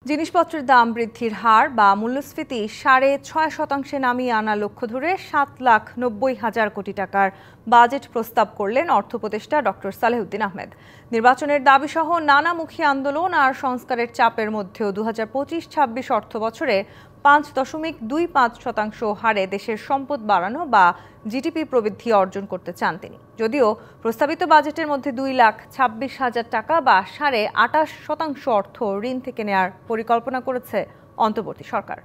জিনিসপত্রের দাম বৃদ্ধির হার বা মূল্যস্ফীতি ৬.৫% নামিয়ে আনা লক্ষ্য ধরে ৭,৯০,০০০ কোটি টাকার বাজেট প্রস্তাব করলেন অর্থ উপদেষ্টা ডক্টর সালেহউদ্দিন আহমেদ। নির্বাচনের দাবিসহ নানামুখী আন্দোলন আর সংস্কারের চাপের মধ্যেও ২০২৫-২৬ অর্থবছরে ৫.২৫% হারে দেশের সম্পদ বাড়ানো বা জিডিপি প্রবৃদ্ধি অর্জন করতে চান তিনি। যদিও প্রস্তাবিত বাজেটের মধ্যে ২,২৬,০০০ টাকা বা ২৮.৫% অর্থ ঋণ থেকে নেয়ার পরিকল্পনা করেছে অন্তর্বর্তী সরকার।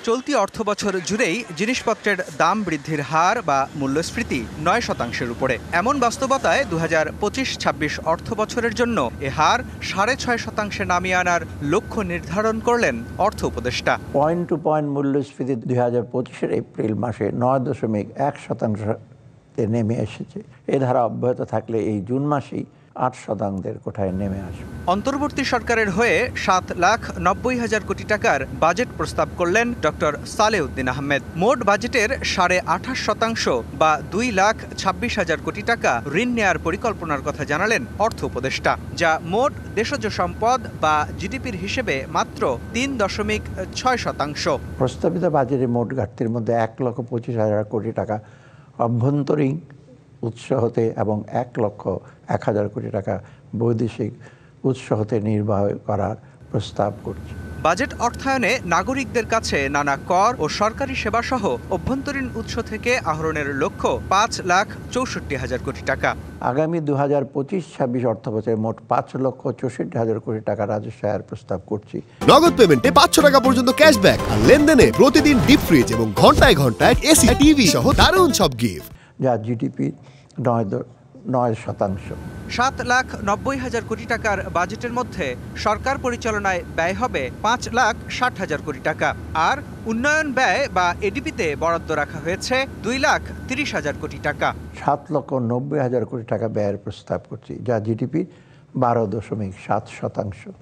চলতি অর্থবছর জুড়েই জিনিসপত্রের দাম বৃদ্ধির হার বা মূল্যস্ফীতি ৯% উপরে। এমন বাস্তবতায় ২০২৫-২৬ অর্থবছরের জন্য এ হার ৬.৫% নামিয়ে আনার লক্ষ্য নির্ধারণ করলেন অর্থ উপদেষ্টা। পয়েন্ট টু পয়েন্ট মূল্যস্ফীতি ২০২৫-এর এপ্রিল মাসে ৯.১% নেমে এসেছে। এ ধারা অব্যাহত থাকলে এই জুন মাসেই ৮% কোঠায় নেমে আসবে। অন্তর্বর্তী সরকারের হয়ে ৭,৯০,০০০ কোটি টাকার বাজেট প্রস্তাব করলেন ডক্টর সালেহউদ্দিন আহমেদ। মোট বাজেটের ২৮.৫% বা ২,২৬,০০০ কোটি টাকা ঋণ নেয়ার পরিকল্পনার কথা জানালেন অর্থ উপদেষ্টা, যা মোট দেশজ সম্পদ বা জিডিপির হিসেবে মাত্র ৩.৬%। প্রস্তাবিত বাজেটের মোট ঘাটতির মধ্যে ১,২৫,০০০ কোটি টাকা অভ্যন্তরীণ উৎস হতে এবং ১,০১,০০০ কোটি টাকা বৈদেশিক উৎস হতে নির্বাহ করার প্রস্তাব করছে। বাজেট অর্থায়নে নাগরিকদের কাছে নানা কর ও সরকারি সেবাসহ অভ্যন্তরীণ উৎস থেকে আহরণের লক্ষ্য ৫,৬৪,০০০ কোটি টাকা। আগামী ২০২৫-২৬ অর্থবছরে মোট ৫,৬৪,০০০ কোটি টাকা রাজস্ব আয়ের প্রস্তাব করছি। নগদ পেমেন্টে ৫০০ টাকা পর্যন্ত ক্যাশব্যাক আর লেনদেনে প্রতিদিন ডিপ ফ্রিজ এবং ঘন্টায় ঘন্টায় এসি টিভি সহ দারুণ সব গিফট, যা জিডিপি ৯%। ৭,৯০,০০০ কোটি টাকার বাজেটের মধ্যে সরকার পরিচালনায় ব্যয় হবে ৫,৬০,০০০ কোটি টাকা, আর উন্নয়ন ব্যয় বা এডিপিতে বরাদ্দ রাখা হয়েছে ২,৩০,০০০ কোটি টাকা। ৭,৯০,০০০ কোটি টাকা ব্যয়ের প্রস্তাব করছি, যা জিডিপির ১২.৭%।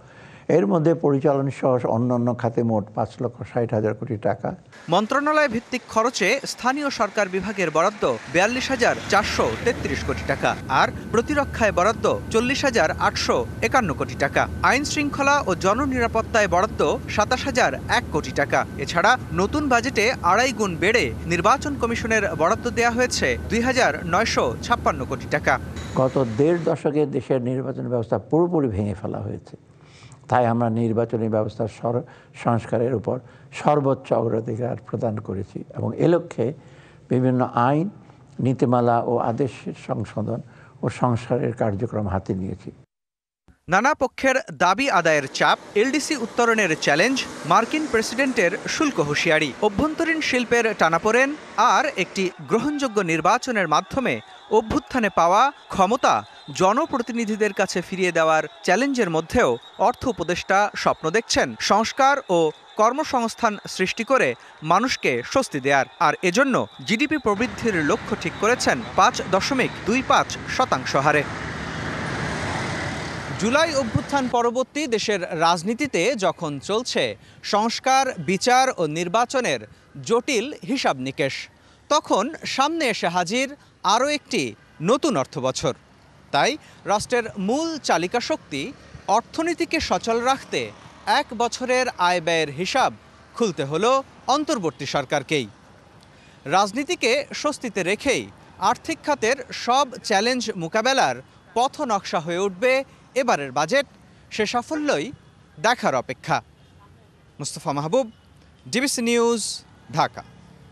এর মধ্যে পরিচালন সহ অন্যান্য খাতে মোট ৫,৬০,০০০ কোটি টাকা। মন্ত্রণালয় ভিত্তিক খরচে স্থানীয় সরকার বিভাগের বরাদ্দ ৪২,৪৩৩ কোটি টাকা, আর প্রতিরক্ষায় বরাদ্দ ৪০,৮৫১ কোটি টাকা। আইন শৃঙ্খলা ও জননিরাপত্তায় বরাদ্দ ২৭,০০১ কোটি টাকা। এছাড়া নতুন বাজেটে ২.৫ গুণ বেড়ে নির্বাচন কমিশনের বরাদ্দ দেওয়া হয়েছে ২,৯৫৬ কোটি টাকা। গত দেড় দশকে দেশের নির্বাচন ব্যবস্থা পুরোপুরি ভেঙে ফেলা হয়েছে। তাই আমরা নির্বাচনী ব্যবস্থার সংস্কারের উপর সর্বোচ্চ অগ্রাধিকার প্রদান করেছি এবং এ লক্ষ্যে বিভিন্ন আইন, নীতিমালা ও আদেশের সংশোধন ও সংস্কারের কার্যক্রম হাতে নিয়েছি। নানা পক্ষের দাবি আদায়ের চাপ, এলডিসি উত্তরণের চ্যালেঞ্জ, মার্কিন প্রেসিডেন্টের শুল্ক হুঁশিয়ারি, অভ্যন্তরীণ শিল্পের টানাপোড়েন আর একটি গ্রহণযোগ্য নির্বাচনের মাধ্যমে অভ্যুত্থানে পাওয়া ক্ষমতা জনপ্রতিনিধিদের কাছে ফিরিয়ে দেওয়ার চ্যালেঞ্জের মধ্যেও অর্থ উপদেষ্টা স্বপ্ন দেখছেন সংস্কার ও কর্মসংস্থান সৃষ্টি করে মানুষকে স্বস্তি দেয়ার। আর এজন্য জিডিপি প্রবৃদ্ধির লক্ষ্য ঠিক করেছেন ৫.২৫% হারে। জুলাই অভ্যুত্থান পরবর্তী দেশের রাজনীতিতে যখন চলছে সংস্কার, বিচার ও নির্বাচনের জটিল হিসাব নিকেশ, তখন সামনে এসে হাজির আরও একটি নতুন অর্থবছর। তাই রাষ্ট্রের মূল চালিকা শক্তি অর্থনীতিকে সচল রাখতে ১ বছরের আয় ব্যয়ের হিসাব খুলতে হলো অন্তর্বর্তী সরকারকেই। রাজনীতিকে স্বস্তিতে রেখেই আর্থিক খাতের সব চ্যালেঞ্জ মোকাবেলার পথ নকশা হয়ে উঠবে এবারের বাজেট। সে সাফল্যই দেখার অপেক্ষা। মুস্তফা মাহবুব, ডিবিসি নিউজ, ঢাকা।